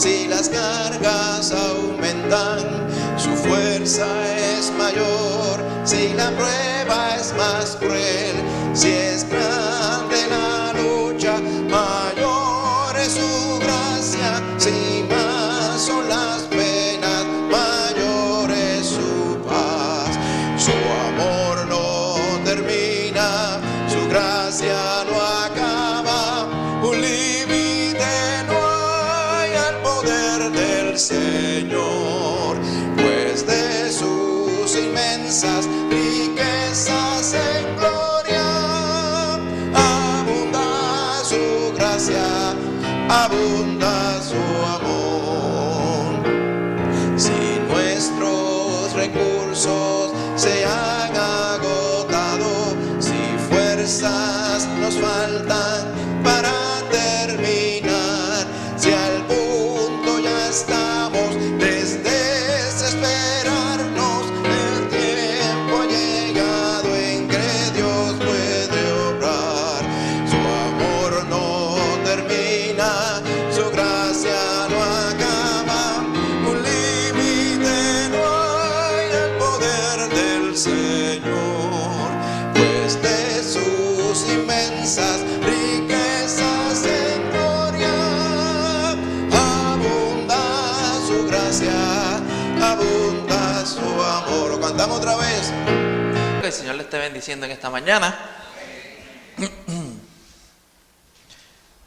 Si las cargas aumentan, su fuerza es mayor. Si la prueba es más cruel, si es grande la lucha, mayor es su gracia. Si más son las penas, mayor es su paz. Su amor no termina, su gracia no acaba. Un límite no hay al poder del Señor, pues de sus inmensas riquezas en gloria abunda su gracia, abunda su amor. Si nuestros recursos se han agotado, si fuerzas nos faltan para terminar, si al punto ya estamos de desesperarnos, el tiempo ha llegado en que Dios puede obrar. Su amor no termina, su gracia no acaba. Un límite no hay al poder del Señor, pues de sus inmensas riquezas en gloria abunda su gracia, abunda su amor. Lo cantamos otra vez. Que el Señor le esté bendiciendo en esta mañana.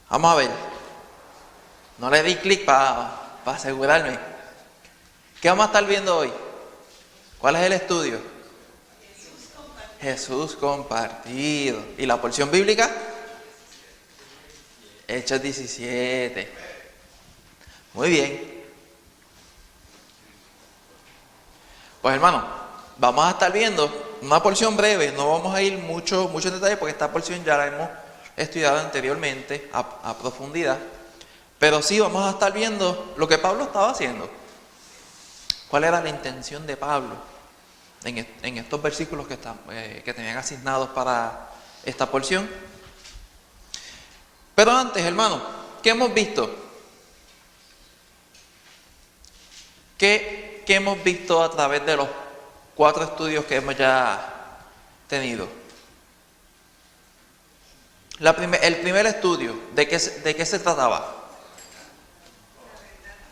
Vamos a ver. No le di clic para asegurarme. ¿Qué vamos a estar viendo hoy? ¿Cuál es el estudio? Jesús compartido. ¿Y la porción bíblica? Hechos 17. Muy bien. Pues hermano, vamos a estar viendo una porción breve. No vamos a ir mucho en detalle porque esta porción ya la hemos estudiado anteriormente a profundidad. Pero sí vamos a estar viendo lo que Pablo estaba haciendo. ¿Cuál era la intención de Pablo en estos versículos que tenían asignados para esta porción? Pero antes, hermano, ¿qué hemos visto? ¿Qué hemos visto a través de los 4 estudios que hemos ya tenido? El primer estudio, ¿de qué se trataba?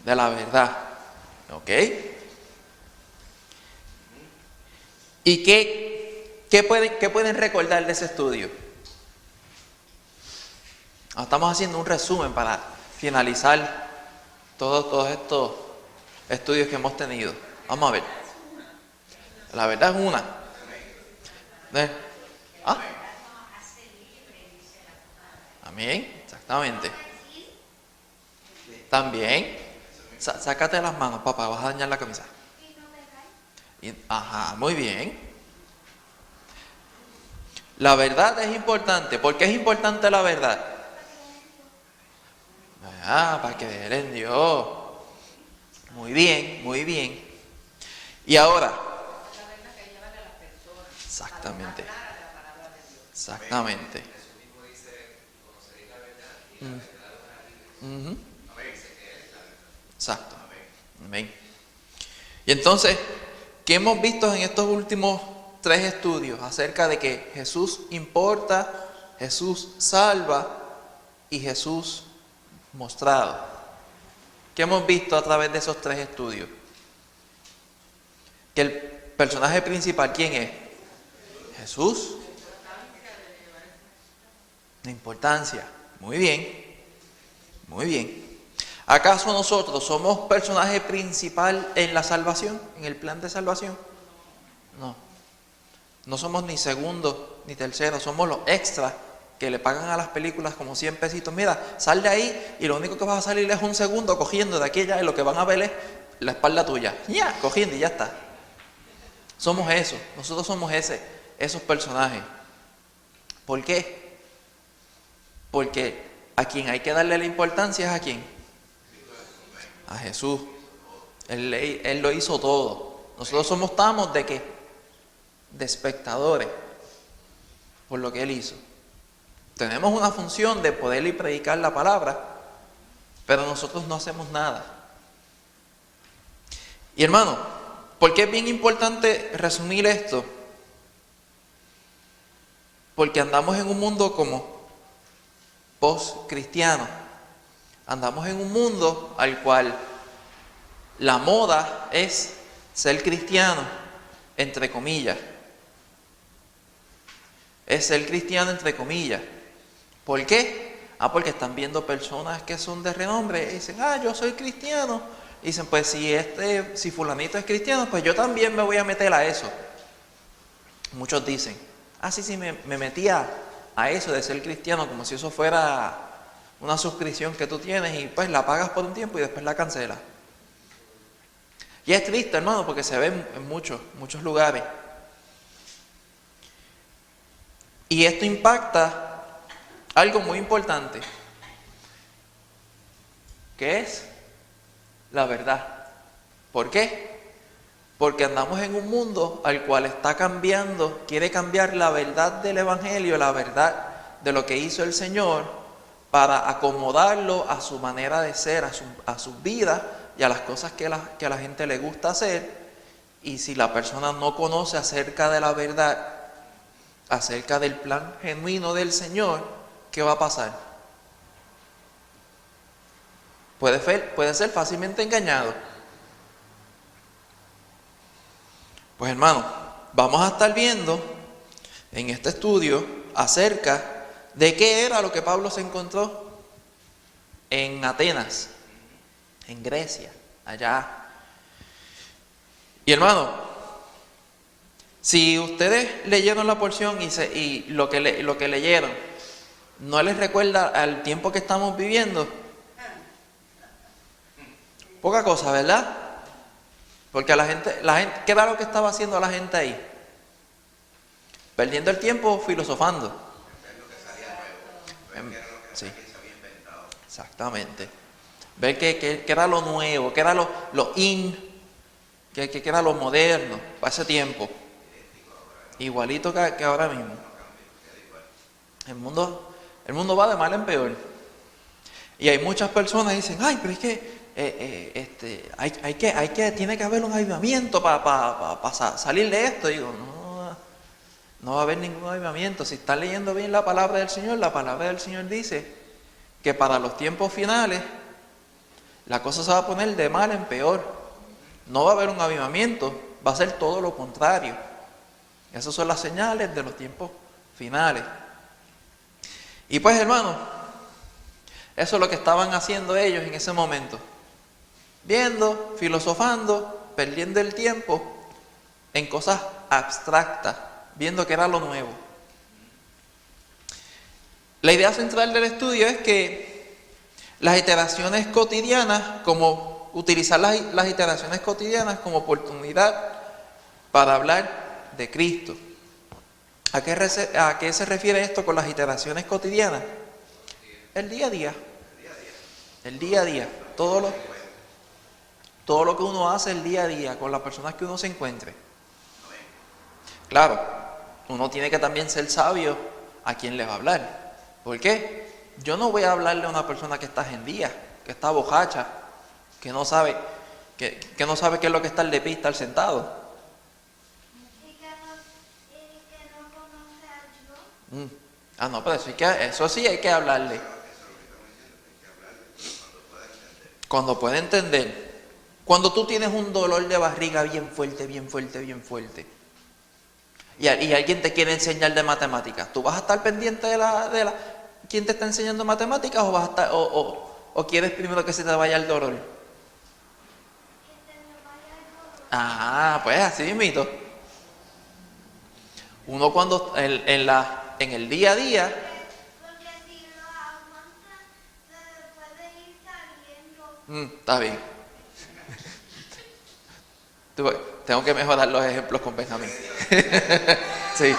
De la verdad. ¿Ok? ¿Y qué pueden recordar de ese estudio? Estamos haciendo un resumen para finalizar todos estos estudios que hemos tenido. Vamos a ver. La verdad es una. Amén. Exactamente. También. Sácate las manos, papá. Vas a dañar la camisa. Ajá, muy bien. La verdad es importante. ¿Por qué es importante la verdad? Para creer en Dios. Muy bien, muy bien. Y ahora. Exactamente. Exactamente. Exacto. Amén. Y entonces, ¿qué hemos visto en estos últimos 3 estudios acerca de que Jesús importa, Jesús salva y Jesús mostrado? ¿Qué hemos visto a través de esos 3 estudios? Que el personaje principal, ¿quién es? Jesús. La importancia. Muy bien. Muy bien. ¿Acaso nosotros somos personaje principal en la salvación, en el plan de salvación? No. No somos ni segundo ni tercero, somos los extras que le pagan a las películas como 100 pesitos. Mira, sal de ahí y lo único que vas a salir es un segundo cogiendo de aquí allá y lo que van a ver es la espalda tuya. Ya, cogiendo y ya está. Somos eso, nosotros somos esos personajes. ¿Por qué? Porque a quien hay que darle la importancia es a quién. A Jesús. Él lo hizo todo. Nosotros estamos de qué? De espectadores por lo que Él hizo. Tenemos una función de poder y predicar la palabra, pero nosotros no hacemos nada. Y hermano, ¿por qué es bien importante resumir esto? Porque andamos en un mundo como post-cristiano. Andamos en un mundo al cual la moda es ser cristiano, entre comillas. Es ser cristiano, entre comillas. ¿Por qué? Porque están viendo personas que son de renombre y dicen, yo soy cristiano. Y dicen, pues si fulanito es cristiano, pues yo también me voy a meter a eso. Muchos dicen, sí, me metía a eso de ser cristiano, como si eso fuera una suscripción que tú tienes y pues la pagas por un tiempo y después la cancelas. Y es triste, hermano, porque se ve en muchos lugares. Y esto impacta algo muy importante, que es la verdad. ¿Por qué? Porque andamos en un mundo al cual está cambiando, quiere cambiar la verdad del Evangelio, la verdad de lo que hizo el Señor, para acomodarlo a su manera de ser, a su vida y a las cosas que a la gente le gusta hacer. Y si la persona no conoce acerca de la verdad, acerca del plan genuino del Señor, ¿qué va a pasar? Puede ser fácilmente engañado. Pues hermano, vamos a estar viendo en este estudio acerca de qué era lo que Pablo se encontró en Atenas, en Grecia, allá. Y hermano, si ustedes leyeron la porción y lo que leyeron no les recuerda al tiempo que estamos viviendo, poca cosa, ¿verdad? Porque la gente, ¿qué era lo que estaba haciendo la gente ahí? Perdiendo el tiempo filosofando. Sí, exactamente. Ver qué era lo nuevo, qué era lo in, qué era lo moderno para ese tiempo. Igualito que ahora mismo. El mundo va de mal en peor. Y hay muchas personas que dicen, pero es que tiene que haber un avivamiento para salir de esto. Y digo, no va a haber ningún avivamiento. Si están leyendo bien la palabra del Señor, la palabra del Señor dice que para los tiempos finales la cosa se va a poner de mal en peor. No va a haber un avivamiento, va a ser todo lo contrario. Esas son las señales de los tiempos finales. Y pues hermano, eso es lo que estaban haciendo ellos en ese momento. Viendo, filosofando, perdiendo el tiempo en cosas abstractas, viendo que era lo nuevo. La idea central del estudio es que las iteraciones cotidianas, como utilizar las iteraciones cotidianas como oportunidad para hablar de Cristo. ¿A qué se refiere esto con las iteraciones cotidianas? El día a día. El día a día. Todo lo que uno hace el día a día con las personas que uno se encuentre. Claro, uno tiene que también ser sabio a quien le va a hablar. ¿Por qué? Yo no voy a hablarle a una persona que está agendía, que está bojacha, que no sabe qué es lo que está de pie, estar sentado. Y que no conoce a Dios. No, pero eso sí hay que hablarle. Cuando puede entender. Cuando tú tienes un dolor de barriga bien fuerte, bien fuerte, bien fuerte, y alguien te quiere enseñar de matemáticas, ¿tú vas a estar pendiente de quién te está enseñando matemáticas o vas a estar o quieres primero que se te vaya el dolor? Que se me vaya el dolor. Pues así mismito. Uno cuando en el día a día, Porque si lo aguanta, se puede ir saliendo. está bien. Tengo que mejorar los ejemplos con Benjamín. Sí.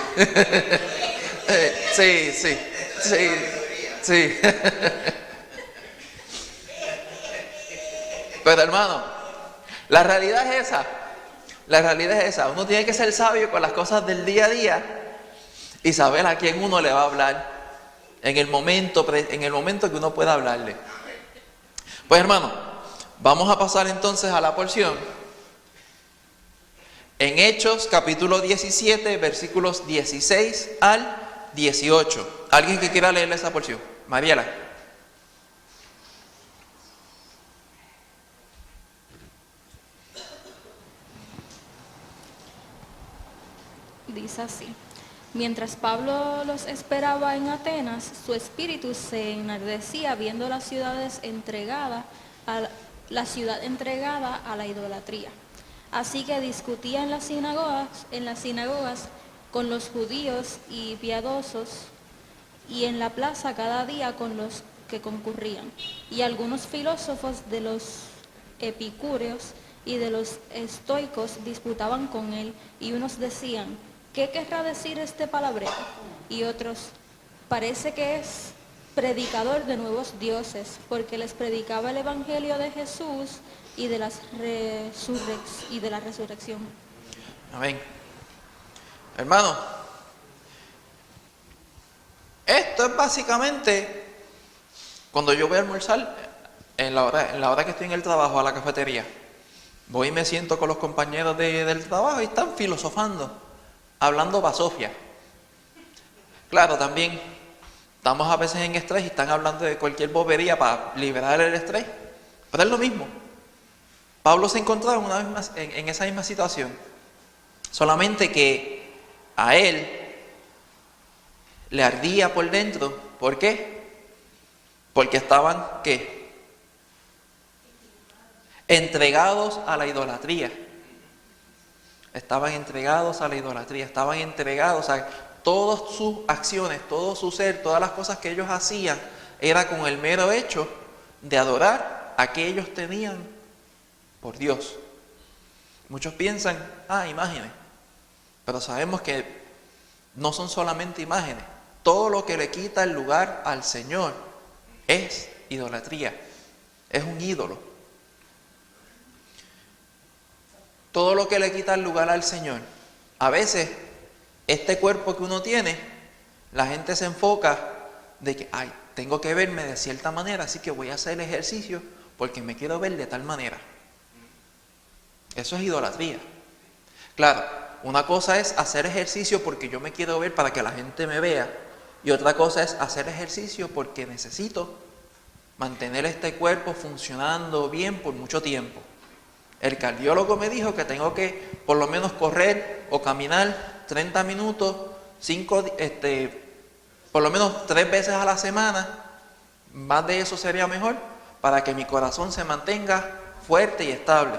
Sí. Pero hermano, la realidad es esa. La realidad es esa. Uno tiene que ser sabio con las cosas del día a día y saber a quién uno le va a hablar en el momento que uno pueda hablarle. Pues hermano, vamos a pasar entonces a la porción. En Hechos capítulo 17, versículos 16 al 18. ¿Alguien que quiera leerle esa porción? Mariela. Dice así: mientras Pablo los esperaba en Atenas, su espíritu se enardecía viendo la ciudad entregada a la idolatría. Así que discutía en las sinagogas con los judíos y piadosos, y en la plaza cada día con los que concurrían. Y algunos filósofos de los epicúreos y de los estoicos disputaban con él, y unos decían: ¿qué querrá decir este palabrero? Y otros: parece que es predicador de nuevos dioses, porque les predicaba el evangelio de Jesús y de la resurrección. Amén. Hermano, esto es básicamente cuando yo voy a almorzar en la hora que estoy en el trabajo a la cafetería. Voy y me siento con los compañeros del trabajo y están filosofando, hablando basofia. Claro, también estamos a veces en estrés y están hablando de cualquier bobería para liberar el estrés, pero es lo mismo. Pablo se encontraba en esa misma situación, solamente que a él le ardía por dentro. ¿Por qué? Porque estaban, ¿qué? Entregados a la idolatría. Estaban entregados a la idolatría, estaban entregados a todas sus acciones, todo su ser, todas las cosas que ellos hacían, era con el mero hecho de adorar a que ellos tenían por Dios. Muchos piensan, imágenes, pero sabemos que no son solamente imágenes. Todo lo que le quita el lugar al Señor es idolatría, es un ídolo. Todo lo que le quita el lugar al Señor. A veces, este cuerpo que uno tiene, la gente se enfoca de que, tengo que verme de cierta manera, así que voy a hacer el ejercicio porque me quiero ver de tal manera. Eso es idolatría. Claro, una cosa es hacer ejercicio porque yo me quiero ver para que la gente me vea, y otra cosa es hacer ejercicio porque necesito mantener este cuerpo funcionando bien por mucho tiempo. El cardiólogo me dijo que tengo que por lo menos correr o caminar 30 minutos, por lo menos 3 veces a la semana. Más de eso sería mejor para que mi corazón se mantenga fuerte y estable.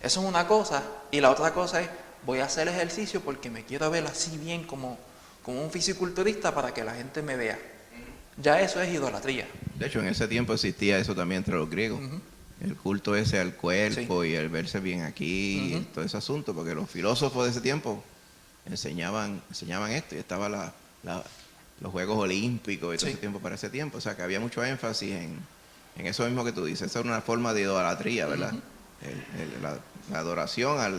Eso es una cosa. Y la otra cosa es, voy a hacer ejercicio porque me quiero ver así bien como un fisiculturista para que la gente me vea. Ya eso es idolatría. De hecho, en ese tiempo existía eso también entre los griegos. El culto ese al cuerpo, sí, y el verse bien aquí, y todo ese asunto, porque los filósofos de ese tiempo enseñaban esto, y estaban los Juegos Olímpicos y todo, sí, ese tiempo para ese tiempo. O sea, que había mucho énfasis en eso mismo que tú dices. Esa era una forma de idolatría, ¿verdad? La adoración a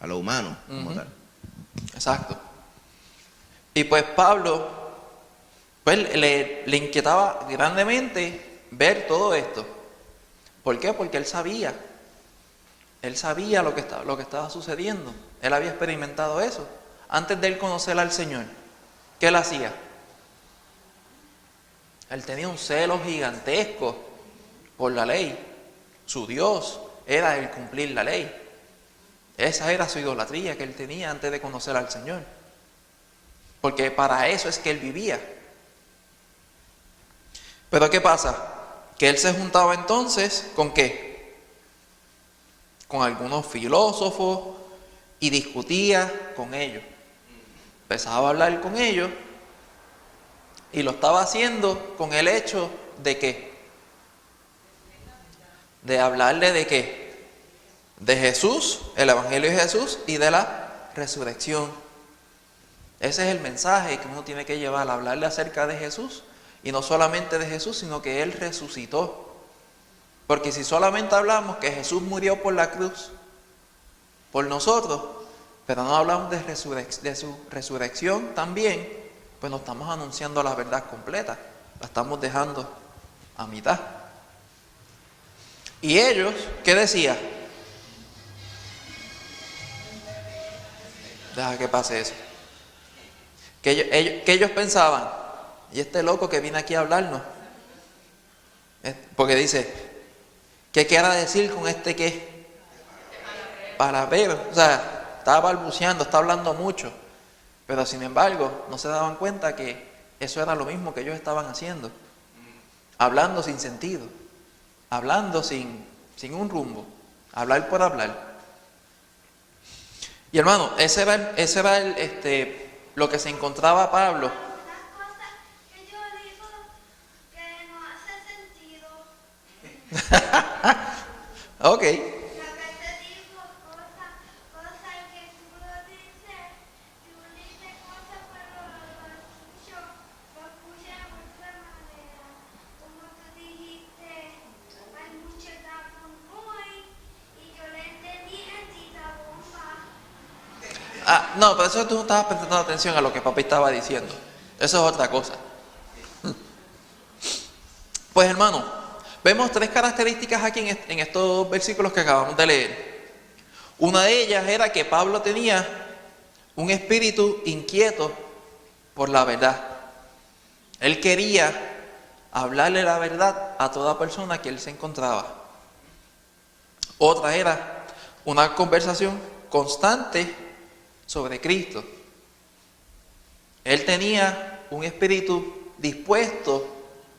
lo humano como tal. Exacto. Y pues Pablo, pues le inquietaba grandemente ver todo esto. ¿Por qué? Porque él sabía lo que estaba sucediendo. Él había experimentado eso. Antes de él conocer al Señor, ¿qué él hacía? Él tenía un celo gigantesco por la ley. Su Dios era el cumplir la ley. Esa era su idolatría que él tenía antes de conocer al Señor. Porque para eso es que él vivía. Pero ¿qué pasa? Que él se juntaba entonces ¿con qué? Con algunos filósofos y discutía con ellos. Empezaba a hablar con ellos y lo estaba haciendo con el hecho de ¿qué? De hablarle de ¿qué? De Jesús, el Evangelio de Jesús y de la resurrección. Ese es el mensaje que uno tiene que llevar, hablarle acerca de Jesús. Y no solamente de Jesús, sino que Él resucitó. Porque si solamente hablamos que Jesús murió por la cruz, por nosotros, pero no hablamos de su resurrección también, pues no estamos anunciando la verdad completa. La estamos dejando a mitad. ¿Y ellos qué decía? Deja que pase eso. Que ellos pensaban, y este loco que viene aquí a hablarnos, porque dice, ¿qué quiere decir con este qué? Palabrero. O sea, está balbuceando, está hablando mucho. Pero sin embargo, no se daban cuenta que eso era lo mismo que ellos estaban haciendo. Hablando sin sentido. Hablando sin un rumbo. Hablar por hablar. Y hermano, ese era lo que se encontraba Pablo. Algunas cosas que yo digo que no hace sentido. Ok. Y a veces digo cosas que tú lo dices cosas, pero lo escuché de otra manera. Como tú dijiste, hay mucho tapón hoy, y yo le entendí esta bomba. No, pero eso tú no estabas prestando atención a lo que papi estaba diciendo. Eso es otra cosa. Pues hermano, vemos tres características aquí en estos versículos que acabamos de leer. Una de ellas era que Pablo tenía un espíritu inquieto por la verdad. Él quería hablarle la verdad a toda persona que él se encontraba. Otra era una conversación constante sobre Cristo. Él tenía un espíritu dispuesto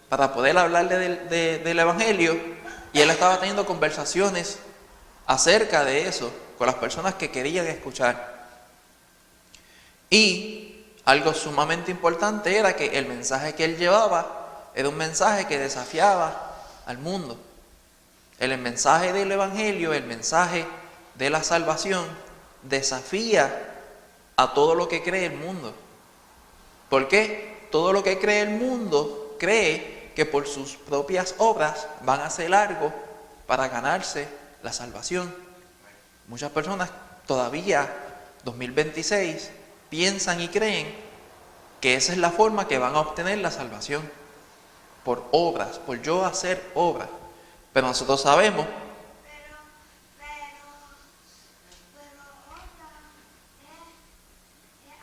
para poder hablarle del Evangelio, y él estaba teniendo conversaciones acerca de eso con las personas que querían escuchar. Y algo sumamente importante era que el mensaje que él llevaba era un mensaje que desafiaba al mundo. El mensaje del Evangelio, el mensaje de la salvación, desafía a todo lo que cree el mundo. ¿Por qué? Todo lo que cree el mundo cree que por sus propias obras van a hacer algo para ganarse la salvación. Muchas personas todavía, 2026, piensan y creen que esa es la forma que van a obtener la salvación. Por obras, por yo hacer obras. Pero nosotros sabemos Pero otra es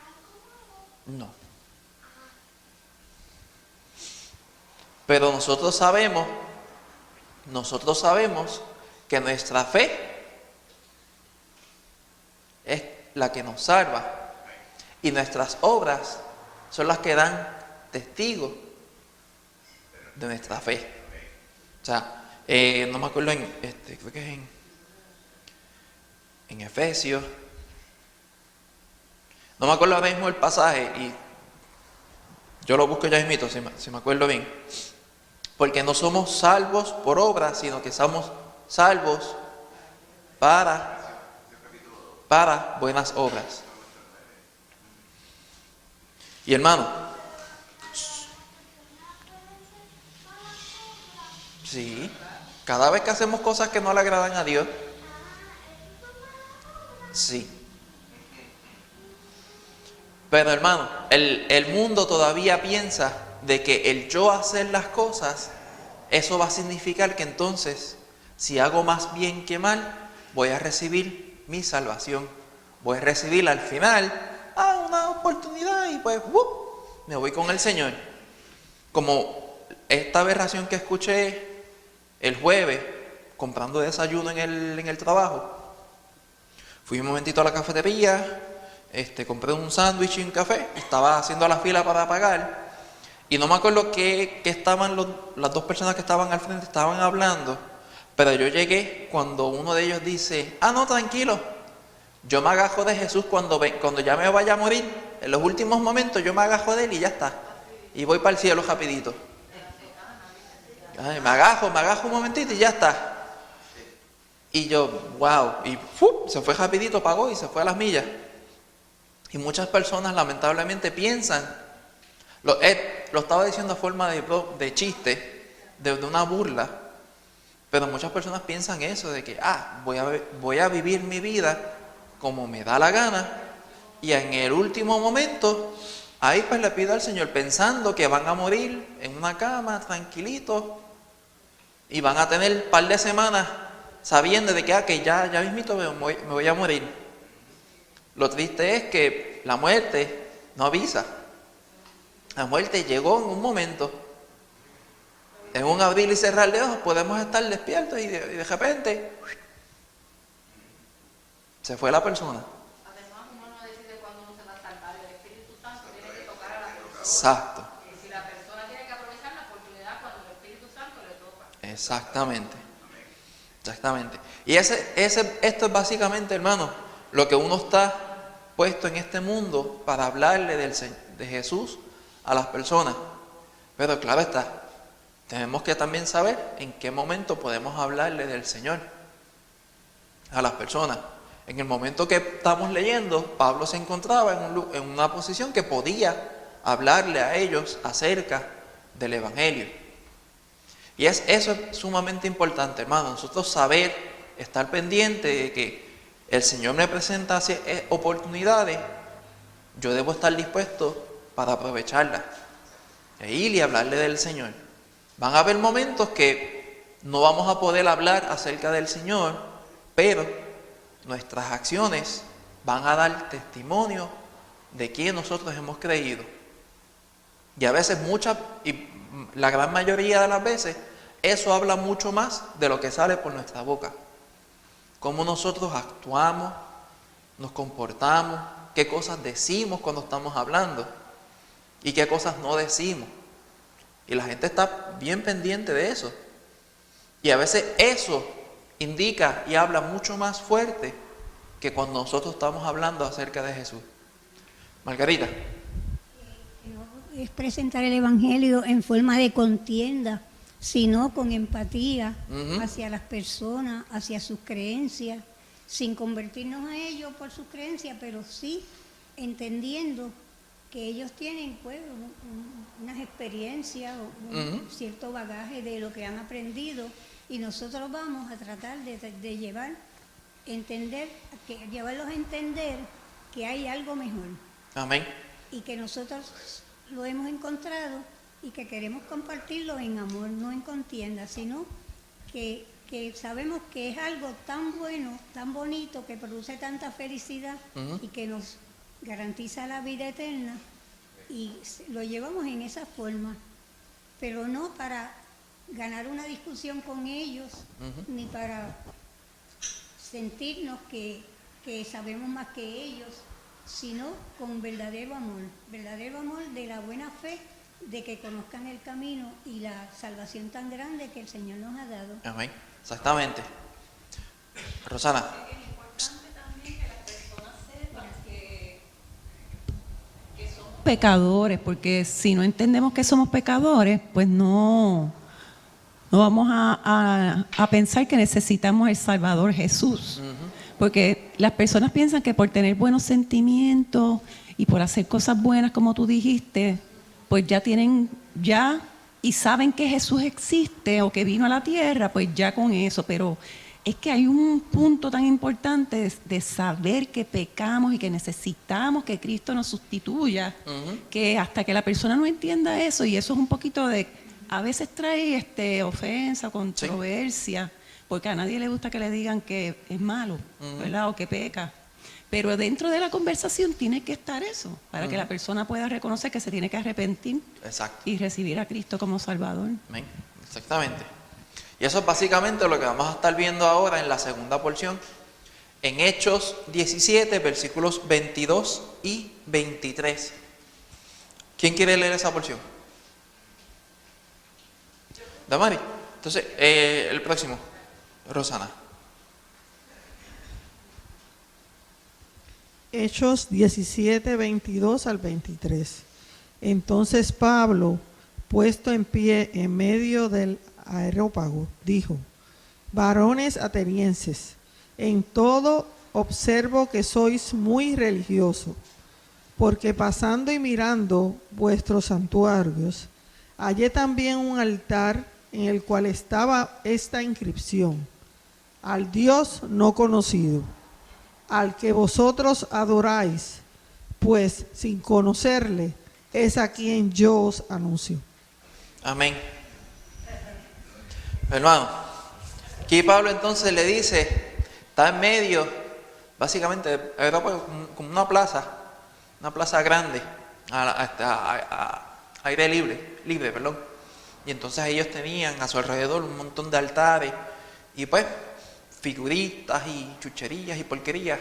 algo nuevo. no. Pero nosotros sabemos que nuestra fe es la que nos salva, y nuestras obras son las que dan testigo de nuestra fe. O sea, no me acuerdo creo que es en Efesios. No me acuerdo ahora mismo el pasaje, y yo lo busco ya mismito, si me acuerdo bien. Porque no somos salvos por obras, sino que somos salvos para buenas obras. Y hermano, sí, cada vez que hacemos cosas que no le agradan a Dios, sí. Pero hermano, el mundo todavía piensa de que el yo hacer las cosas, eso va a significar que entonces, si hago más bien que mal, voy a recibir mi salvación. Voy a recibir al final una oportunidad, y pues me voy con el Señor. Como esta aberración que escuché el jueves comprando desayuno en el trabajo. Fui un momentito a la cafetería, compré un sándwich y un café, estaba haciendo la fila para pagar, y no me acuerdo que estaban las dos personas que estaban al frente estaban hablando, pero yo llegué cuando uno de ellos dice: no, tranquilo, yo me agajo de Jesús cuando ya me vaya a morir, en los últimos momentos yo me agajo de él y ya está, y voy para el cielo rapidito. Ay, me agajo un momentito y ya está. Y yo, wow, y se fue rapidito, pagó y se fue a las millas. Y muchas personas lamentablemente piensan, lo estaba diciendo a forma de chiste, de una burla, pero muchas personas piensan eso, de que voy a vivir mi vida como me da la gana, y en el último momento, ahí pues le pido al Señor, pensando que van a morir en una cama, tranquilitos. Y van a tener un par de semanas sabiendo de que ya mismito me voy a morir. Lo triste es que la muerte no avisa. La muerte llegó en un momento. En un abrir y cerrar de ojos podemos estar despiertos y de repente se fue la persona. Además, uno no decide cuándo uno se va a salvar. El Espíritu Santo tiene que tocar a la persona. Exacto. Y si la persona tiene que aprovechar la oportunidad cuando el Espíritu Santo le toca. Exactamente. Exactamente. Y esto es básicamente, hermano, lo que uno está puesto en este mundo para hablarle de Jesús a las personas. Pero claro está, tenemos que también saber en qué momento podemos hablarle del Señor a las personas. En el momento que estamos leyendo, Pablo se encontraba en una posición que podía hablarle a ellos acerca del Evangelio. Y eso es sumamente importante, hermano. Nosotros saber, estar pendiente de que el Señor me presenta oportunidades, yo debo estar dispuesto para aprovecharlas. E ir y hablarle del Señor. Van a haber momentos que no vamos a poder hablar acerca del Señor, pero nuestras acciones van a dar testimonio de quién nosotros hemos creído. Y a veces la gran mayoría de las veces, eso habla mucho más de lo que sale por nuestra boca. Cómo nosotros actuamos, nos comportamos, qué cosas decimos cuando estamos hablando y qué cosas no decimos. Y la gente está bien pendiente de eso. Y a veces eso indica y habla mucho más fuerte que cuando nosotros estamos hablando acerca de Jesús. Margarita. No es presentar el Evangelio en forma de contienda, sino con empatía hacia las personas, hacia sus creencias, sin convertirnos a ellos por sus creencias, pero sí entendiendo que ellos tienen pues unas experiencias, un cierto bagaje de lo que han aprendido, y nosotros vamos a tratar de llevarlos a entender que hay algo mejor. Amén. Y que nosotros lo hemos encontrado y que queremos compartirlo en amor, no en contienda, sino que sabemos que es algo tan bueno, tan bonito, que produce tanta felicidad y que nos garantiza la vida eterna, y lo llevamos en esa forma, pero no para ganar una discusión con ellos, ni para sentirnos que sabemos más que ellos, sino con verdadero amor de la buena fe, de que conozcan el camino y la salvación tan grande que el Señor nos ha dado. Amén. Exactamente. Rosana. Pecadores, porque si no entendemos que somos pecadores, pues no vamos a pensar que necesitamos el Salvador Jesús. Porque las personas piensan que por tener buenos sentimientos y por hacer cosas buenas, como tú dijiste, pues y saben que Jesús existe o que vino a la tierra, pues ya con eso. Pero es que hay un punto tan importante de saber que pecamos y que necesitamos que Cristo nos sustituya, que hasta que la persona no entienda eso, y eso es un poquito a veces trae ofensa, controversia, porque a nadie le gusta que le digan que es malo, ¿verdad? O que peca. Pero dentro de la conversación tiene que estar eso, para que la persona pueda reconocer que se tiene que arrepentir. Exacto. Y recibir a Cristo como Salvador. Amén. Exactamente. Y eso es básicamente lo que vamos a estar viendo ahora en la segunda porción, en Hechos 17, versículos 22 y 23. ¿Quién quiere leer esa porción? Damari. Entonces, el próximo, Rosana. Hechos 17, 22 al 23. Entonces Pablo, puesto en pie en medio del areópago, dijo: varones atenienses, en todo observo que sois muy religiosos, porque pasando y mirando vuestros santuarios, hallé también un altar en el cual estaba esta inscripción: al Dios no conocido, al que vosotros adoráis, pues sin conocerle es a quien yo os anuncio. Amén. Hermano, aquí Pablo entonces le dice, está en medio, básicamente, era como una plaza grande, a aire libre, perdón. Y entonces ellos tenían a su alrededor un montón de altares y pues figuritas y chucherías y porquerías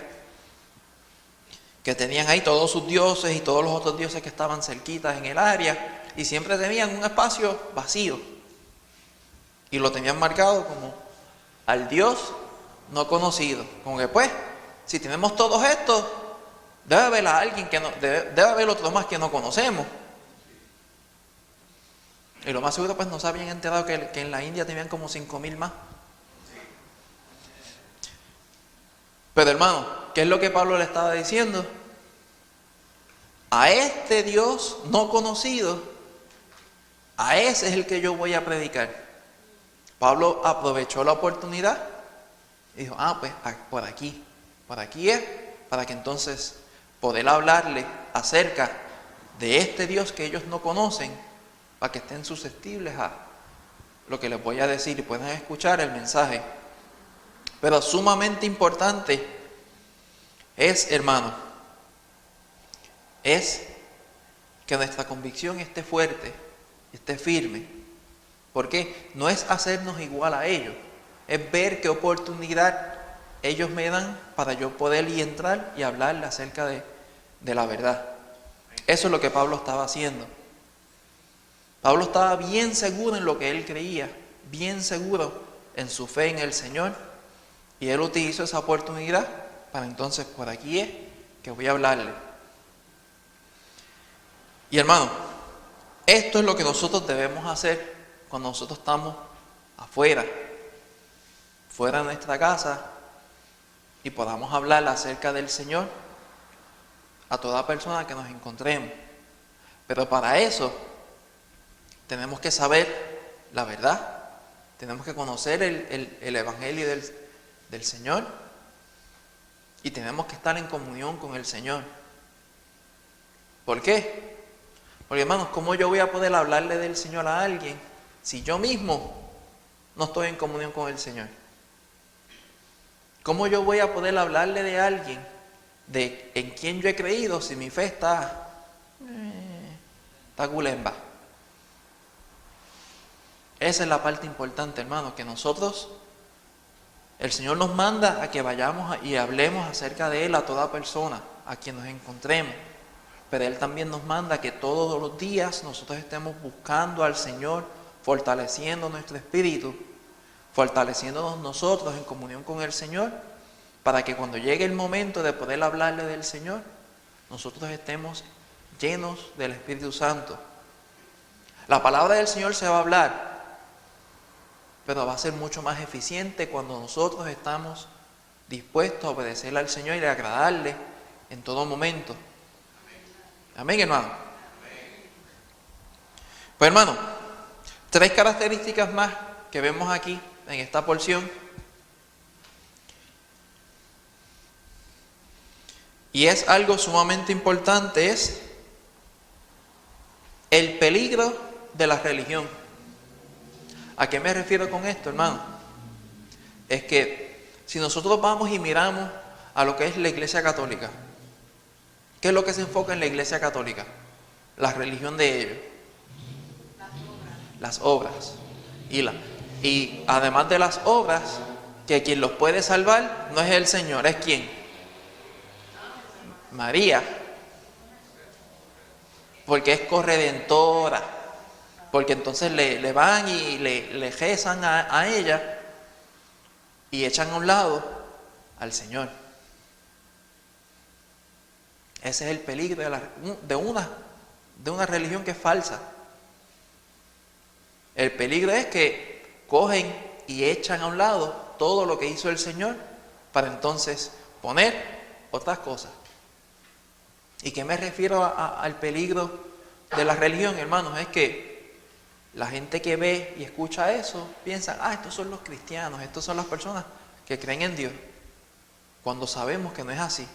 que tenían ahí todos sus dioses y todos los otros dioses que estaban cerquitas en el área, y siempre tenían un espacio vacío y lo tenían marcado como al Dios no conocido. Como que pues, si tenemos todos estos, debe haber a alguien que no, debe haber otros más que no conocemos. Y lo más seguro pues no se habían enterado que en la India tenían como 5,000 más. Pero hermano, ¿qué es lo que Pablo le estaba diciendo? A este Dios no conocido, a ese es el que yo voy a predicar. Pablo aprovechó la oportunidad y dijo, pues por aquí es, para que entonces poder hablarle acerca de este Dios que ellos no conocen, para que estén susceptibles a lo que les voy a decir y puedan escuchar el mensaje. Pero sumamente importante es, hermano, es que nuestra convicción esté fuerte, esté firme. Porque no es hacernos igual a ellos, es ver qué oportunidad ellos me dan para yo poder y entrar y hablarle acerca de la verdad. Eso es lo que Pablo estaba haciendo. Pablo estaba bien seguro en lo que él creía, bien seguro en su fe en el Señor, y él utilizó esa oportunidad para entonces, por aquí es que voy a hablarle. Y hermano, esto es lo que nosotros debemos hacer cuando nosotros estamos afuera, fuera de nuestra casa, y podamos hablar acerca del Señor a toda persona que nos encontremos. Pero para eso tenemos que saber la verdad, tenemos que conocer el Evangelio del Señor, y tenemos que estar en comunión con el Señor. ¿Por qué? Porque hermanos, ¿cómo yo voy a poder hablarle del Señor a alguien si yo mismo no estoy en comunión con el Señor? ¿Cómo yo voy a poder hablarle de alguien en quien yo he creído si mi fe está gulemba? Esa es la parte importante, hermano, que nosotros, el Señor nos manda a que vayamos y hablemos acerca de Él a toda persona, a quien nos encontremos. Pero Él también nos manda que todos los días nosotros estemos buscando al Señor, fortaleciendo nuestro espíritu, fortaleciéndonos nosotros en comunión con el Señor, para que cuando llegue el momento de poder hablarle del Señor, nosotros estemos llenos del Espíritu Santo. La palabra del Señor se va a hablar, pero va a ser mucho más eficiente cuando nosotros estamos dispuestos a obedecerle al Señor y a agradarle en todo momento. Amén, hermano. Pues hermano, 3 características más que vemos aquí en esta porción. Y es algo sumamente importante, es el peligro de la religión. ¿A qué me refiero con esto, hermano? Es que si nosotros vamos y miramos a lo que es la Iglesia Católica, ¿qué es lo que se enfoca en la Iglesia Católica? La religión de ellos. Las obras. Y además de las obras, que quien los puede salvar no es el Señor, ¿es quién? María. Porque es corredentora. Porque entonces le van y le rezan a ella y echan a un lado al Señor. Ese es el peligro de una religión que es falsa. El peligro es que cogen y echan a un lado todo lo que hizo el Señor para entonces poner otras cosas. ¿Y qué me refiero al peligro de la religión, hermanos? Es que la gente que ve y escucha eso piensa, estos son los cristianos, estos son las personas que creen en Dios, cuando sabemos que no es así.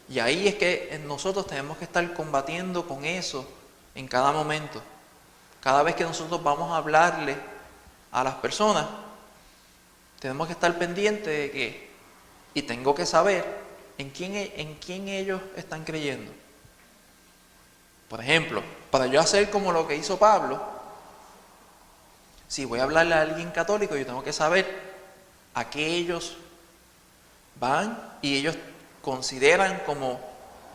Y ahí es que nosotros tenemos que estar combatiendo con eso en cada momento. Cada vez que nosotros vamos a hablarle a las personas, tenemos que estar pendientes de que, y tengo que saber en quién ellos están creyendo. Por ejemplo, para yo hacer como lo que hizo Pablo, si voy a hablarle a alguien católico, yo tengo que saber a qué ellos van y ellos consideran como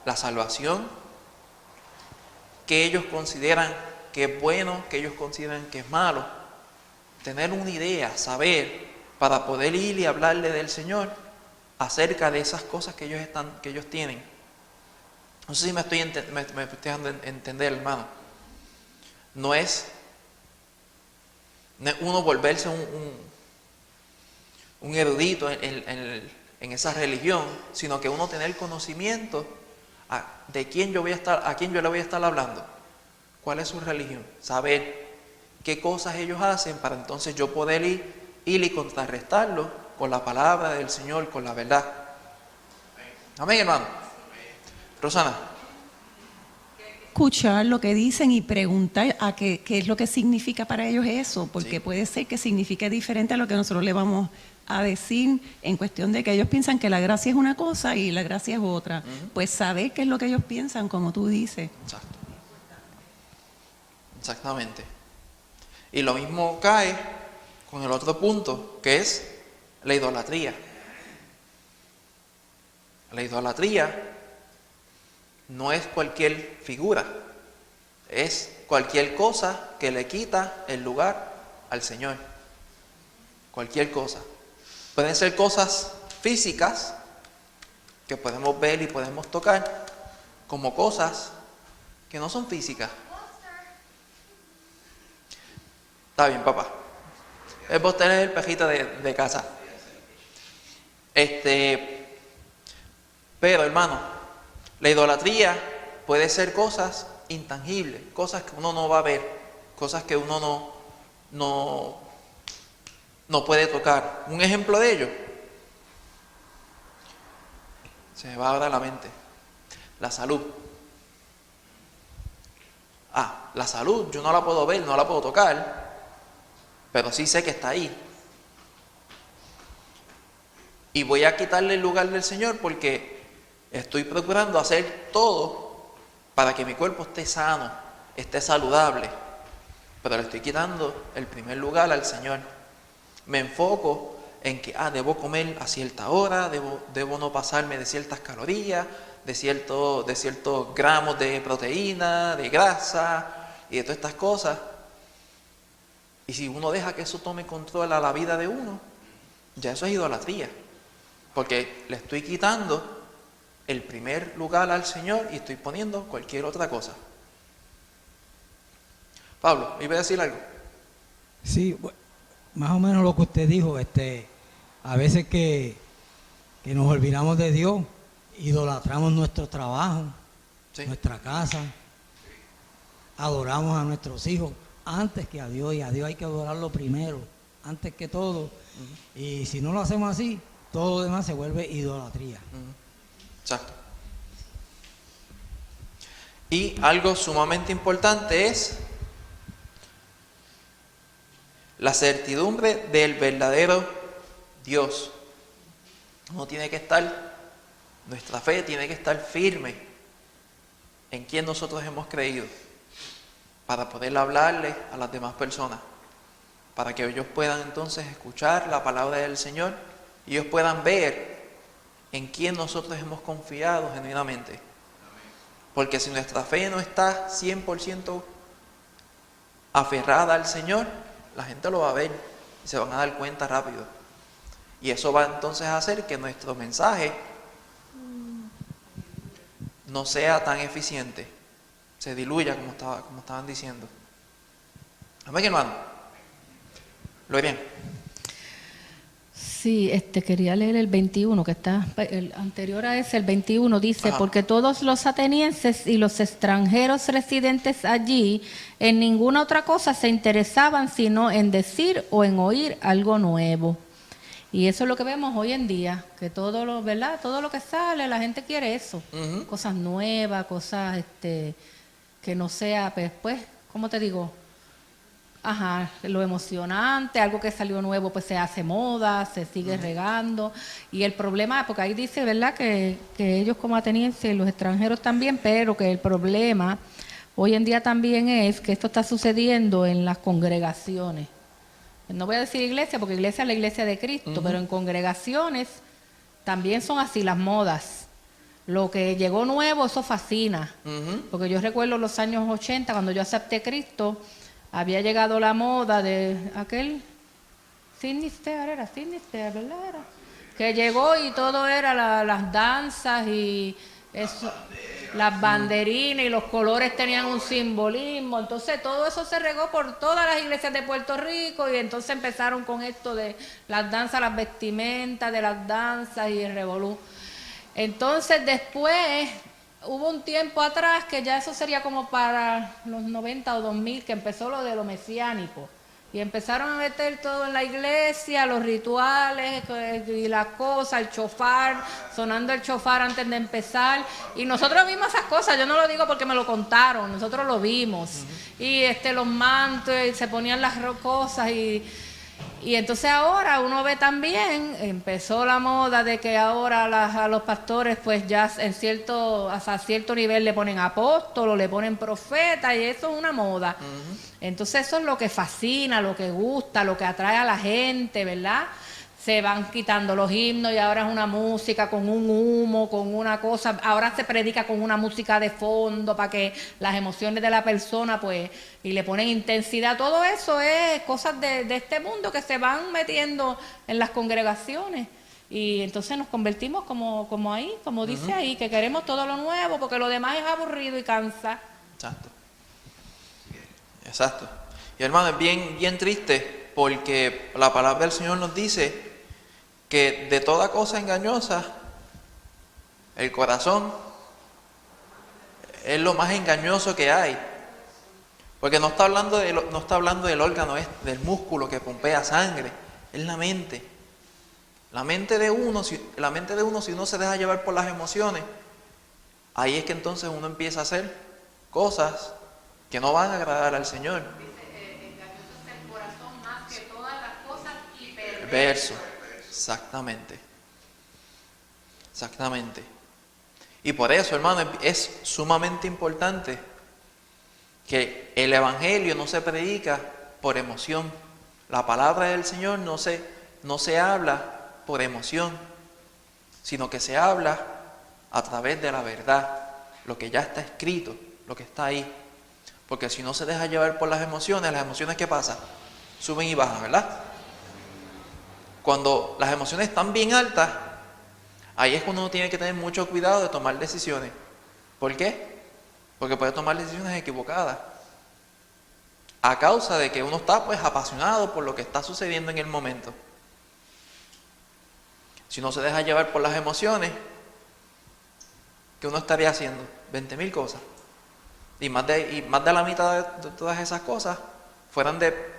la salvación, que ellos consideran que es bueno, que ellos consideran que es malo. Tener una idea, saber, para poder ir y hablarle del Señor acerca de esas cosas que ellos tienen. No sé si me estoy dando a entender, hermano. No es uno volverse un erudito en esa religión, sino que uno tener conocimiento de a quién yo le voy a estar hablando, cuál es su religión, saber qué cosas ellos hacen para entonces yo poder ir y contrarrestarlo con la palabra del Señor, con la verdad. Amén, hermano. Rosana. Escuchar lo que dicen y preguntar a qué es lo que significa para ellos eso, porque Sí. puede ser que signifique diferente a lo que nosotros le vamos a decir, en cuestión de que ellos piensan que la gracia es una cosa y la gracia es otra. Pues saber qué es lo que ellos piensan, como tú dices. Exacto. Exactamente. Y lo mismo cae con el otro punto, que es la idolatría. La idolatría no es cualquier figura, es cualquier cosa que le quita el lugar al Señor. Cualquier cosa. Pueden ser cosas físicas que podemos ver y podemos tocar, como cosas que no son físicas. Está bien, papá. El póster es el pejito de casa. Pero, hermano, la idolatría puede ser cosas intangibles, cosas que uno no va a ver, cosas que uno no puede tocar. Un ejemplo de ello, se me va ahora a la mente, la salud. La salud yo no la puedo ver, no la puedo tocar, pero sí sé que está ahí. Y voy a quitarle el lugar del Señor porque estoy procurando hacer todo para que mi cuerpo esté sano, esté saludable. Pero le estoy quitando el primer lugar al Señor. Me enfoco en que debo comer a cierta hora, debo no pasarme de ciertas calorías, de ciertos gramos de proteína, de grasa y de todas estas cosas. Y si uno deja que eso tome control a la vida de uno, ya eso es idolatría. Porque le estoy quitando el primer lugar al Señor y estoy poniendo cualquier otra cosa. Pablo, ¿iba a decir algo? Sí, más o menos lo que usted dijo, a veces que nos olvidamos de Dios, idolatramos nuestro trabajo, Sí. nuestra casa, adoramos a nuestros hijos antes que a Dios, y a Dios hay que adorarlo primero, antes que todo. Y si no lo hacemos así, todo lo demás se vuelve idolatría. Exacto. Y algo sumamente importante es la certidumbre del verdadero Dios. Nuestra fe tiene que estar firme en quien nosotros hemos creído, para poder hablarle a las demás personas, para que ellos puedan entonces escuchar la palabra del Señor y ellos puedan ver en quién nosotros hemos confiado genuinamente. Porque si nuestra fe no está 100% aferrada al Señor, la gente lo va a ver y se van a dar cuenta rápido. Y eso va entonces a hacer que nuestro mensaje no sea tan eficiente, se diluya como estaban diciendo. Amén, hermano. Lo bien. Sí, quería leer el 21, que está el anterior a ese, el 21, dice: porque todos los atenienses y los extranjeros residentes allí en ninguna otra cosa se interesaban sino en decir o en oír algo nuevo. Y eso es lo que vemos hoy en día, que todo lo, ¿verdad? Todo lo que sale, la gente quiere eso, cosas nuevas, cosas que no sea, pues, ¿cómo te digo? Ajá, lo emocionante, algo que salió nuevo, pues se hace moda, se sigue regando. Y el problema, porque ahí dice, ¿verdad?, que ellos como atenienses, los extranjeros también, pero que el problema hoy en día también es que esto está sucediendo en las congregaciones. No voy a decir iglesia, porque iglesia es la iglesia de Cristo, pero en congregaciones también son así las modas. Lo que llegó nuevo, eso fascina. Porque yo recuerdo los años 80, cuando yo acepté a Cristo, había llegado la moda de aquel Sidney Steer, ¿verdad? Que llegó y todo era las danzas y eso, las banderinas y los colores tenían un simbolismo. Entonces todo eso se regó por todas las iglesias de Puerto Rico y entonces empezaron con esto de las danzas, las vestimentas de las danzas y el revolú. Entonces después hubo un tiempo atrás que ya eso sería como para los 90 o 2000 que empezó lo de lo mesiánico y empezaron a meter todo en la iglesia, los rituales y las cosas, el chofar, sonando el chofar antes de empezar, y nosotros vimos esas cosas. Yo no lo digo porque me lo contaron, nosotros lo vimos. Y los mantos, y se ponían las cosas y entonces ahora uno ve también, empezó la moda de que ahora a los pastores pues ya hasta cierto nivel le ponen apóstolo, le ponen profeta, y eso es una moda. Entonces eso es lo que fascina, lo que gusta, lo que atrae a la gente, ¿verdad? Se van quitando los himnos y ahora es una música con un humo, con una cosa. Ahora se predica con una música de fondo para que las emociones de la persona, pues, y le ponen intensidad. Todo eso es cosas de este mundo que se van metiendo en las congregaciones. Y entonces nos convertimos como ahí, como dice ahí, que queremos todo lo nuevo porque lo demás es aburrido y cansa. Exacto. Y hermano, es bien triste porque la palabra del Señor nos dice que de toda cosa engañosa, el corazón es lo más engañoso que hay. Porque no está hablando del órgano, del músculo que pompea sangre, es la mente. La mente de uno, si uno se deja llevar por las emociones, ahí es que entonces uno empieza a hacer cosas que no van a agradar al Señor. Dice, engañoso es el corazón más que todas las cosas y perverso. Exactamente. Y por eso, hermano, es sumamente importante que el evangelio no se predica por emoción. La palabra del Señor no se habla por emoción, sino que se habla a través de la verdad, lo que ya está escrito, lo que está ahí. Porque si no se deja llevar por las emociones ¿qué pasa? Suben y bajan, ¿verdad? Cuando las emociones están bien altas, ahí es cuando uno tiene que tener mucho cuidado de tomar decisiones. ¿Por qué? Porque puede tomar decisiones equivocadas. A causa de que uno está pues apasionado por lo que está sucediendo en el momento. Si no se deja llevar por las emociones, ¿qué uno estaría haciendo? 20.000 cosas. Y más de la mitad de todas esas cosas fueran de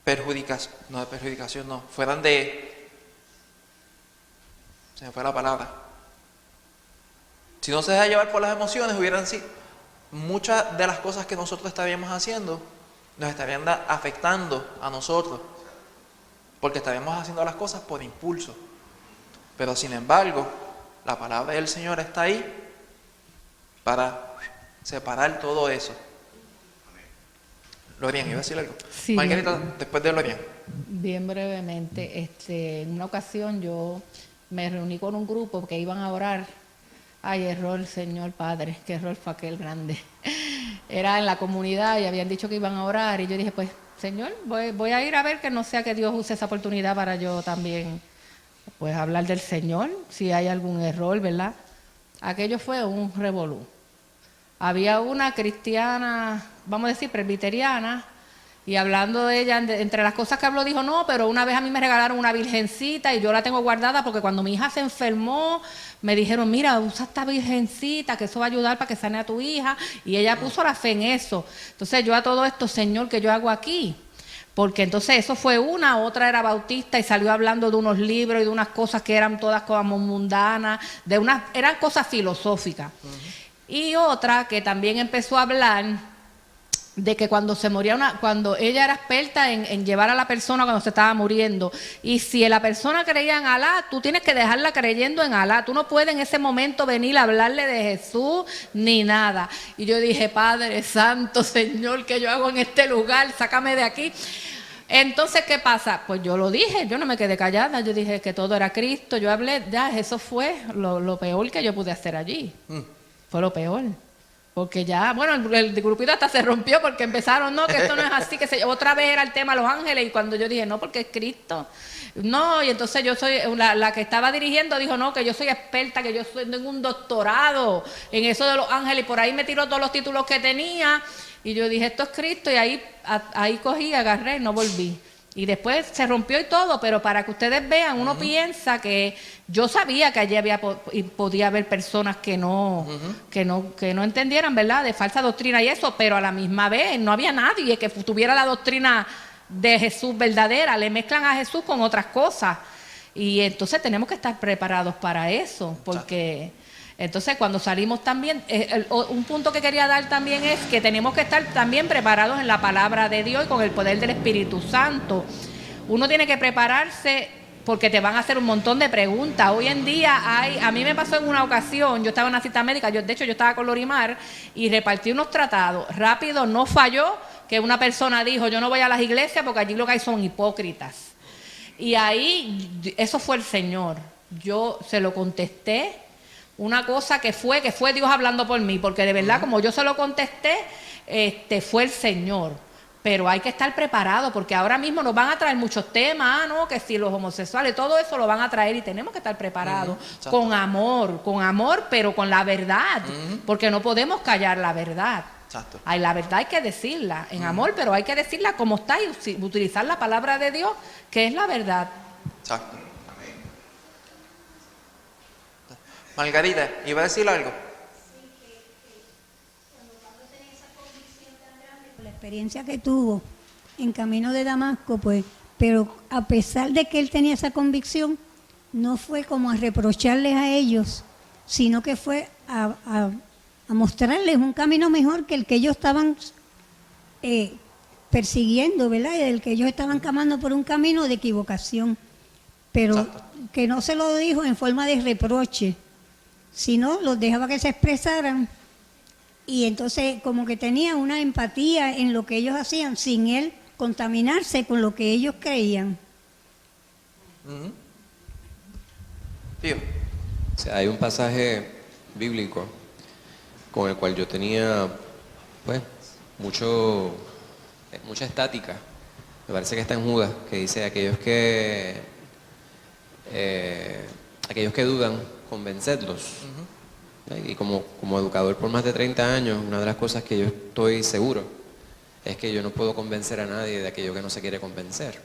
perjudicación, fueran de... Se me fue la palabra. Si no se deja llevar por las emociones, hubieran sido muchas de las cosas que nosotros estaríamos haciendo, nos estarían afectando a nosotros, porque estaríamos haciendo las cosas por impulso. Pero sin embargo, la palabra del Señor está ahí para separar todo eso. Lorian, ¿iba a decir algo? Sí. Margarita, después de Lorian. Bien brevemente, en una ocasión yo me reuní con un grupo que iban a orar. Ay, error, Señor Padre, qué error fue aquel grande. Era en la comunidad y habían dicho que iban a orar y yo dije, pues, Señor, voy a ir a ver, que no sea que Dios use esa oportunidad para yo también, pues, hablar del Señor, si hay algún error, ¿verdad? Aquello fue un revolú. Había una cristiana, vamos a decir, presbiteriana, y hablando de ella, entre las cosas que habló, dijo, no, pero una vez a mí me regalaron una virgencita y yo la tengo guardada porque cuando mi hija se enfermó, me dijeron, mira, usa esta virgencita, que eso va a ayudar para que sane a tu hija. Y ella puso la fe en eso. Entonces yo a todo esto, Señor, ¿qué yo hago aquí? Porque entonces eso fue otra era bautista y salió hablando de unos libros y de unas cosas que eran todas como mundanas, eran cosas filosóficas. Y otra que también empezó a hablar de que cuando se moría cuando ella era experta en llevar a la persona cuando se estaba muriendo, y si la persona creía en Alá, tú tienes que dejarla creyendo en Alá, tú no puedes en ese momento venir a hablarle de Jesús ni nada. Y yo dije, Padre Santo, Señor, ¿qué yo hago en este lugar? Sácame de aquí. Entonces, ¿qué pasa? Pues yo lo dije, yo no me quedé callada, yo dije que todo era Cristo, yo hablé, ya, eso fue lo peor que yo pude hacer allí, fue lo peor. Porque ya, bueno, el grupito hasta se rompió porque empezaron, no, que esto no es así, que otra vez era el tema Los Ángeles, y cuando yo dije, no, porque es Cristo. No, y entonces yo soy, la que estaba dirigiendo dijo, no, que yo soy experta, que yo tengo un doctorado en eso de Los Ángeles, y por ahí me tiró todos los títulos que tenía, y yo dije, esto es Cristo, y ahí cogí, agarré y no volví. Y después se rompió y todo, pero para que ustedes vean, uno piensa que yo sabía que allí podía haber personas que no entendieran, ¿verdad? De falsa doctrina y eso, pero a la misma vez no había nadie que tuviera la doctrina de Jesús verdadera. Le mezclan a Jesús con otras cosas. Y entonces tenemos que estar preparados para eso, porque entonces cuando salimos también, un punto que quería dar también es que tenemos que estar también preparados en la palabra de Dios y con el poder del Espíritu Santo. Uno tiene que prepararse porque te van a hacer un montón de preguntas. Hoy en día a mí me pasó en una ocasión, yo estaba en una cita médica, de hecho yo estaba con Lorimar y repartí unos tratados. Rápido, no falló que una persona dijo, yo no voy a las iglesias porque allí lo que hay son hipócritas. Y ahí, eso fue el Señor. Yo se lo contesté. Una cosa que fue Dios hablando por mí, porque de verdad, como yo se lo contesté, fue el Señor. Pero hay que estar preparado, porque ahora mismo nos van a traer muchos temas, ¿no? Que si los homosexuales, todo eso lo van a traer y tenemos que estar preparados con amor, pero con la verdad, porque no podemos callar la verdad. Exacto. La verdad hay que decirla en amor, pero hay que decirla como está y utilizar la palabra de Dios, que es la verdad. Exacto. Margarita, ¿iba a decir algo? Sí, que cuando Pablo tenía esa convicción tan grande por la experiencia que tuvo en camino de Damasco, pues, pero a pesar de que él tenía esa convicción, no fue como a reprocharles a ellos, sino que fue a mostrarles un camino mejor que el que ellos estaban persiguiendo, ¿verdad? Y el que ellos estaban caminando por un camino de equivocación, pero que no se lo dijo en forma de reproche, sino los dejaba que se expresaran, y entonces como que tenía una empatía en lo que ellos hacían sin él contaminarse con lo que ellos creían. Tío. O sea, hay un pasaje bíblico con el cual yo tenía pues mucha estática. Me parece que está en Judas, que dice aquellos que dudan, convencedlos. Y como educador por más de 30 años, una de las cosas que yo estoy seguro es que yo no puedo convencer a nadie de aquello que no se quiere convencer.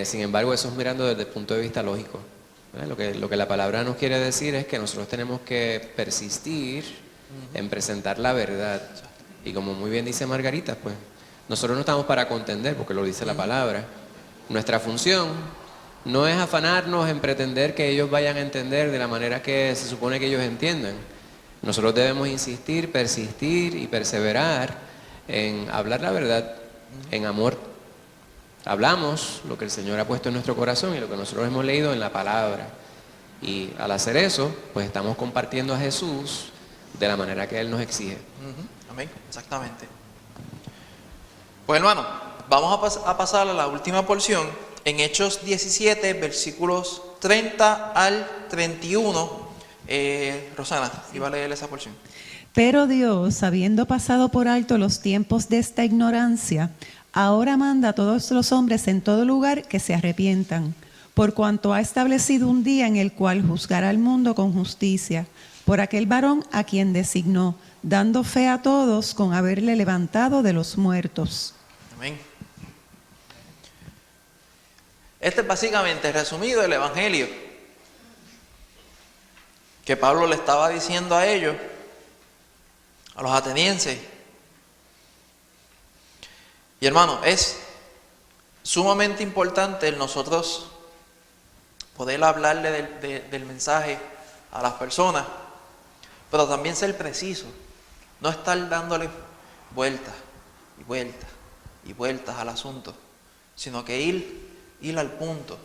Sin embargo, eso es mirando desde el punto de vista lógico. Lo que la palabra nos quiere decir es que nosotros tenemos que persistir en presentar la verdad. Y como muy bien dice Margarita, pues nosotros no estamos para contender, porque lo dice la palabra. Nuestra función no es afanarnos en pretender que ellos vayan a entender de la manera que se supone que ellos entiendan. Nosotros debemos insistir, persistir y perseverar en hablar la verdad en amor. Hablamos lo que el Señor ha puesto en nuestro corazón y lo que nosotros hemos leído en la palabra. Y al hacer eso, pues estamos compartiendo a Jesús de la manera que Él nos exige. Amén, exactamente. Pues hermano, vamos a pasar a la última porción. En Hechos 17, versículos 30 al 31. Rosana, iba a leer esa porción. Pero Dios, habiendo pasado por alto los tiempos de esta ignorancia, ahora manda a todos los hombres en todo lugar que se arrepientan, por cuanto ha establecido un día en el cual juzgará al mundo con justicia, por aquel varón a quien designó, dando fe a todos con haberle levantado de los muertos. Amén. Este es básicamente resumido el Evangelio que Pablo le estaba diciendo a ellos, a los atenienses. Y hermano, es sumamente importante el nosotros poder hablarle del mensaje a las personas, pero también ser preciso, no estar dándole vueltas. y vueltas al asunto, sino que ir al punto,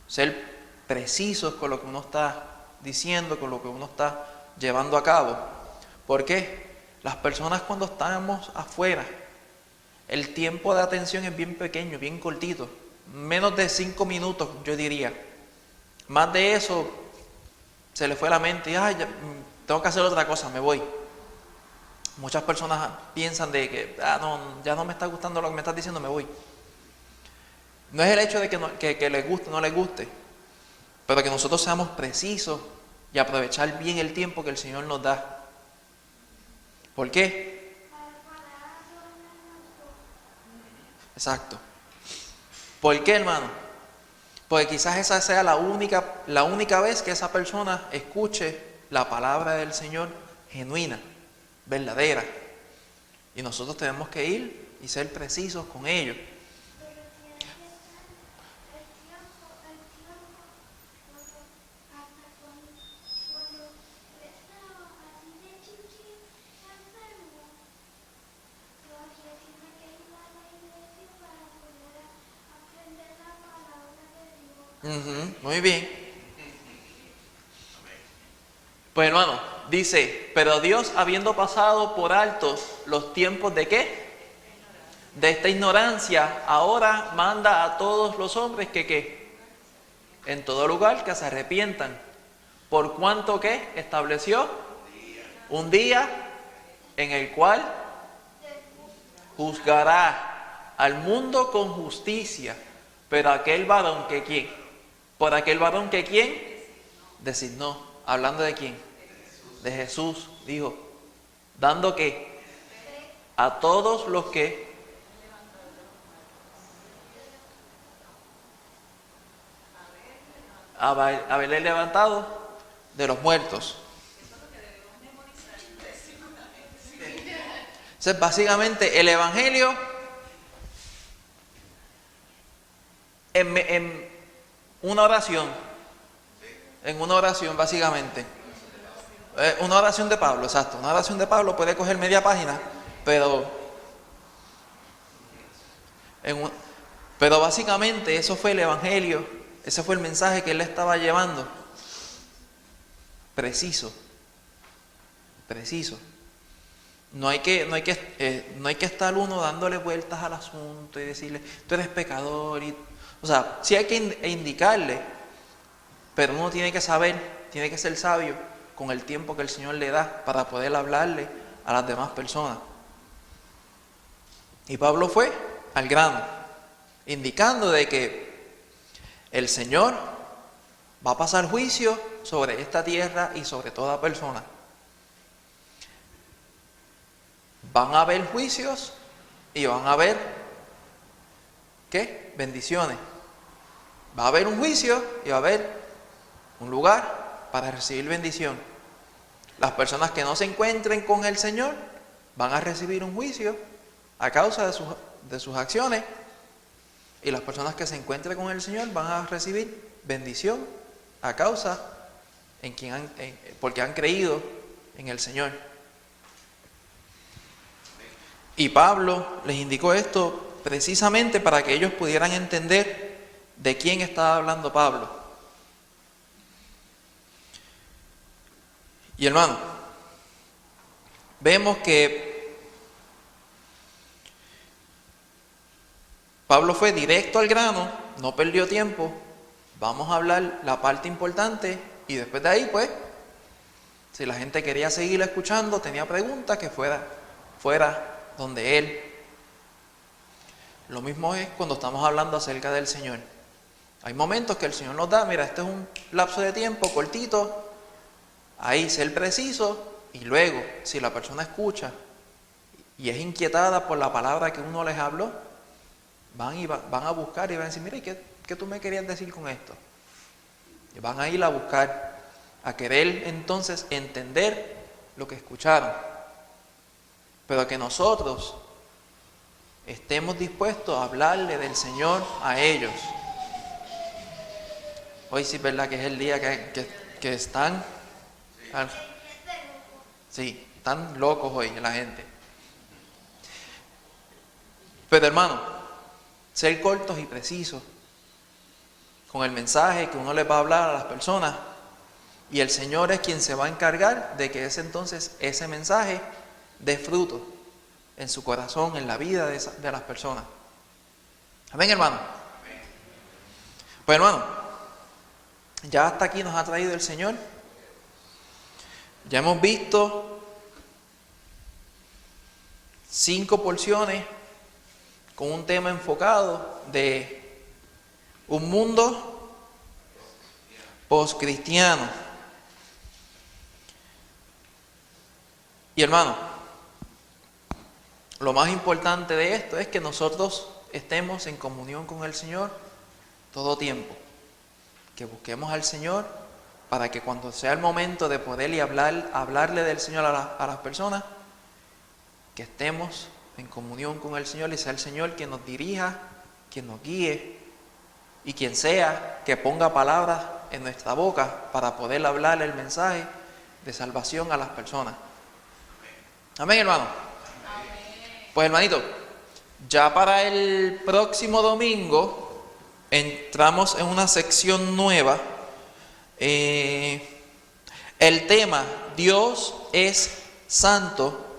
ser precisos con lo que uno está diciendo, con lo que uno está llevando a cabo. ¿Por qué? Las personas cuando estamos afuera, el tiempo de atención es bien pequeño, bien cortito, menos de 5 minutos yo diría. Más de eso se le fue la mente y tengo que hacer otra cosa, me voy. Muchas personas piensan de que no, ya no me está gustando lo que me estás diciendo, me voy. No es el hecho de que les guste o no les guste, pero que nosotros seamos precisos y aprovechar bien el tiempo que el Señor nos da. ¿Por qué? Exacto. ¿Por qué, hermano? Porque quizás esa sea la única vez que esa persona escuche la palabra del Señor genuina, verdadera. Y nosotros tenemos que ir y ser precisos con ello. Muy bien. Pues hermano, dice, pero Dios, habiendo pasado por alto los tiempos de ¿qué? De esta ignorancia, ahora manda a todos los hombres que ¿qué? En todo lugar que se arrepientan. ¿Por cuanto que estableció? Un día en el cual juzgará al mundo con justicia. Pero aquel varón que ¿quién? Por aquel varón que ¿quién? Designó. ¿Hablando de quién? De Jesús. Dijo, dando ¿qué? A todos los que haberle levantado de los muertos. Entonces, básicamente, el Evangelio en una oración, básicamente. Una oración de Pablo, exacto. Una oración de Pablo puede coger media página, pero básicamente eso fue el Evangelio, ese fue el mensaje que él le estaba llevando. Preciso. No hay que estar uno dándole vueltas al asunto y decirle, tú eres pecador. O sea, sí hay que indicarle, pero uno tiene que saber, tiene que ser sabio con el tiempo que el Señor le da para poder hablarle a las demás personas. Y Pablo fue al grano, indicando de que el Señor va a pasar juicio sobre esta tierra y sobre toda persona. Van a haber juicios y van a haber, ¿qué? Bendiciones. Va a haber un juicio y va a haber un lugar para recibir bendición. Las personas que no se encuentren con el Señor van a recibir un juicio a causa de sus acciones, y las personas que se encuentren con el Señor van a recibir bendición a causa porque han creído en el Señor. Y Pablo les indicó esto precisamente para que ellos pudieran entender de quién estaba hablando Pablo. Y hermano, vemos que Pablo fue directo al grano, no perdió tiempo. Vamos a hablar la parte importante y después de ahí, pues, si la gente quería seguir escuchando, tenía preguntas, que fuera donde él. Lo mismo es cuando estamos hablando acerca del Señor. Hay momentos que el Señor nos da, mira, este es un lapso de tiempo cortito, ahí ser preciso, y luego, si la persona escucha y es inquietada por la palabra que uno les habló, van a buscar y van a decir, mira, ¿y qué tú me querías decir con esto? Y van a ir a buscar, a querer entonces entender lo que escucharon. Pero que nosotros estemos dispuestos a hablarle del Señor a ellos. Hoy sí es verdad que es el día que están... Sí, están locos hoy la gente. Pero hermano, ser cortos y precisos con el mensaje que uno le va a hablar a las personas, y el Señor es quien se va a encargar de que ese mensaje dé fruto en su corazón, en la vida de las personas. Amén, hermano. Pues hermano, ya hasta aquí nos ha traído el Señor. Ya hemos visto 5 porciones con un tema enfocado de un mundo postcristiano. Y hermano, lo más importante de esto es que nosotros estemos en comunión con el Señor todo tiempo. Que busquemos al Señor para que cuando sea el momento de poderle hablarle del Señor a las personas, que estemos en comunión con el Señor y sea el Señor quien nos dirija, quien nos guíe y quien sea que ponga palabras en nuestra boca para poder hablarle el mensaje de salvación a las personas. Amén, hermano. Pues hermanito, ya para el próximo domingo entramos en una sección nueva. El tema, Dios es santo